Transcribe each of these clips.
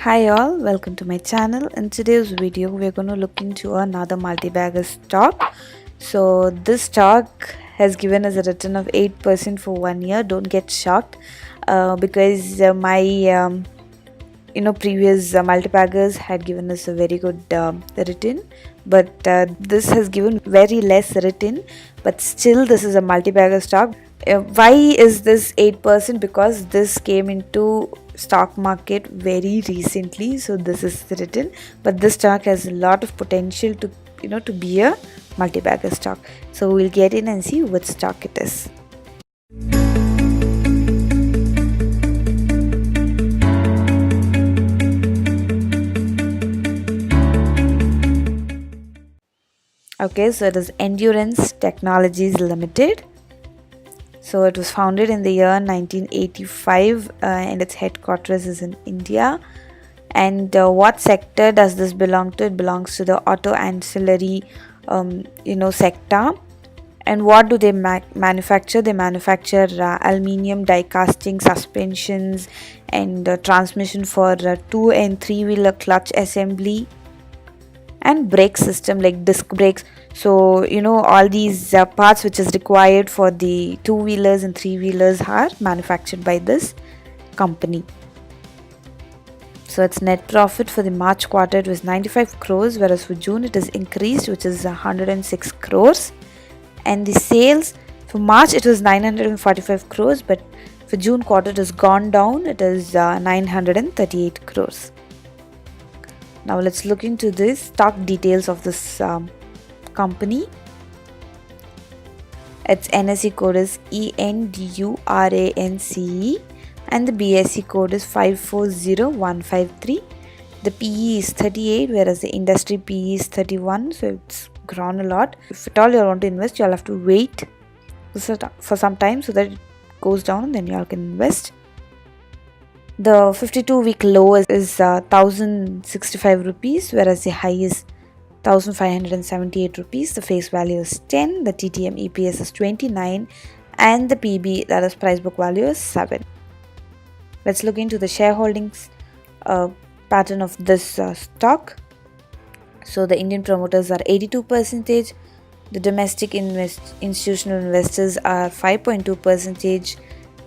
Hi all, welcome to my channel. In today's video we're going to look into another multi-bagger stock. So this stock has given us a return of 8% for 1 year. Don't get shocked because my previous multi-baggers had given us a very good return, but this has given very less return, but still this is a multi-bagger stock. Why is this 8%? Because this came into stock market very recently, so this is the return, but this stock has a lot of potential to be a multi-bagger stock. So we'll get in and see what stock it is. Okay, so it is Endurance Technologies Limited. So it was founded in the year 1985 and its headquarters is in India. And what sector does this belong to? It belongs to the Auto Ancillary sector. And what do they manufacture? They manufacture aluminium die casting, suspensions, and transmission for 2 and 3 wheeler clutch assembly, and brake system like disc brakes. So all these parts which is required for the 2-wheelers and 3-wheelers are manufactured by this company. So its net profit for the March quarter it was 95 crores, whereas for June it is increased, which is 106 crores. And the sales for March it was 945 crores, but for June quarter it has gone down, it is 938 crores. Now let's look into the stock details of this company. Its NSE code is ENDURANCE and the BSE code is 540153. The PE is 38, whereas the industry PE is 31, so it's grown a lot. If at all you want to invest, you'll have to wait for some time so that it goes down and then you all can invest. The 52-week low is 1065 rupees, whereas the high is 1578 rupees. The face value is 10, the TTM EPS is 29, and the PB, that is price book value, is 7. Let's look into the shareholdings pattern of this stock. So the Indian promoters are 82%, the domestic institutional investors are 5.2%,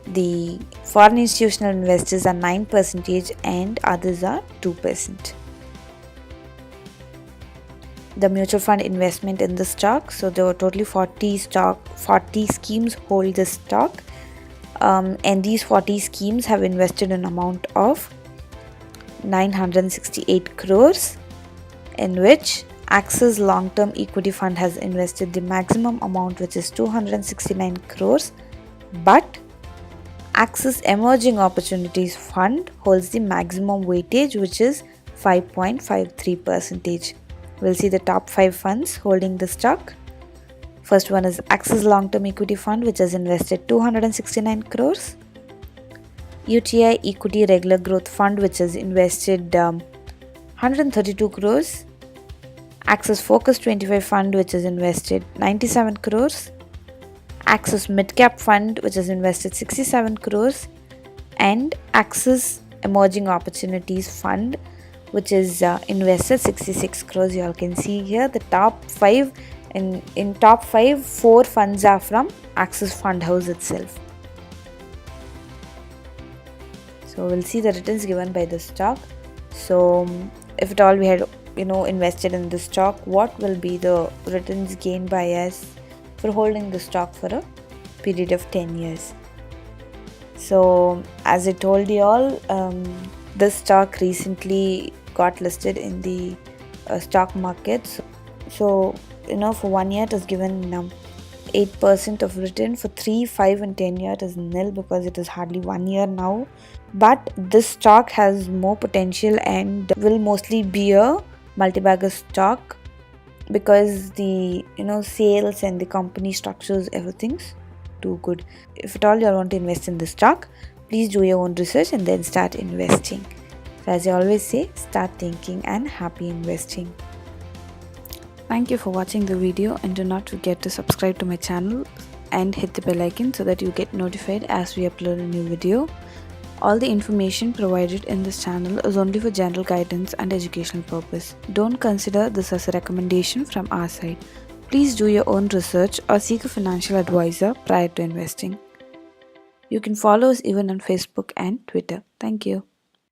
the foreign institutional investors are 9%, and others are 2%. The mutual fund investment in the stock, so there were totally 40 schemes hold this stock, and these 40 schemes have invested an amount of 968 crores, in which Axis Long Term Equity Fund has invested the maximum amount, which is 269 crores, but Axis Emerging Opportunities Fund holds the maximum weightage, which is 5.53%. We'll see the top 5 funds holding the stock. First one is Axis Long Term Equity Fund, which has invested 269 crores. UTI Equity Regular Growth Fund, which has invested 132 crores. Axis Focus 25 Fund, which has invested 97 crores. Axis Midcap Fund, which has invested 67 crores, and Axis Emerging Opportunities Fund, which is invested 66 crores. You all can see here the top 5. In top 5, 4 funds are from Axis Fund House itself. So we'll see the returns given by the stock. So if at all we had invested in the stock, what will be the returns gained by us for holding the stock for a period of 10 years. So as I told you all, this stock recently got listed in the stock market. So for 1 year it has given 8% of return. For 3, 5 and 10 years it is nil because it is hardly 1 year now. But this stock has more potential and will mostly be a multi-bagger stock, because the sales and the company structures, everything's too good. If at all you want to invest in this stock, please do your own research and then start investing. So as I always say, start thinking and happy investing. Thank you for watching the video, and do not forget to subscribe to my channel and hit the bell icon so that you get notified as we upload a new video. All the information provided in this channel is only for general guidance and educational purpose. Don't consider this as a recommendation from our side. Please do your own research or seek a financial advisor prior to investing. You can follow us even on Facebook and Twitter. Thank you.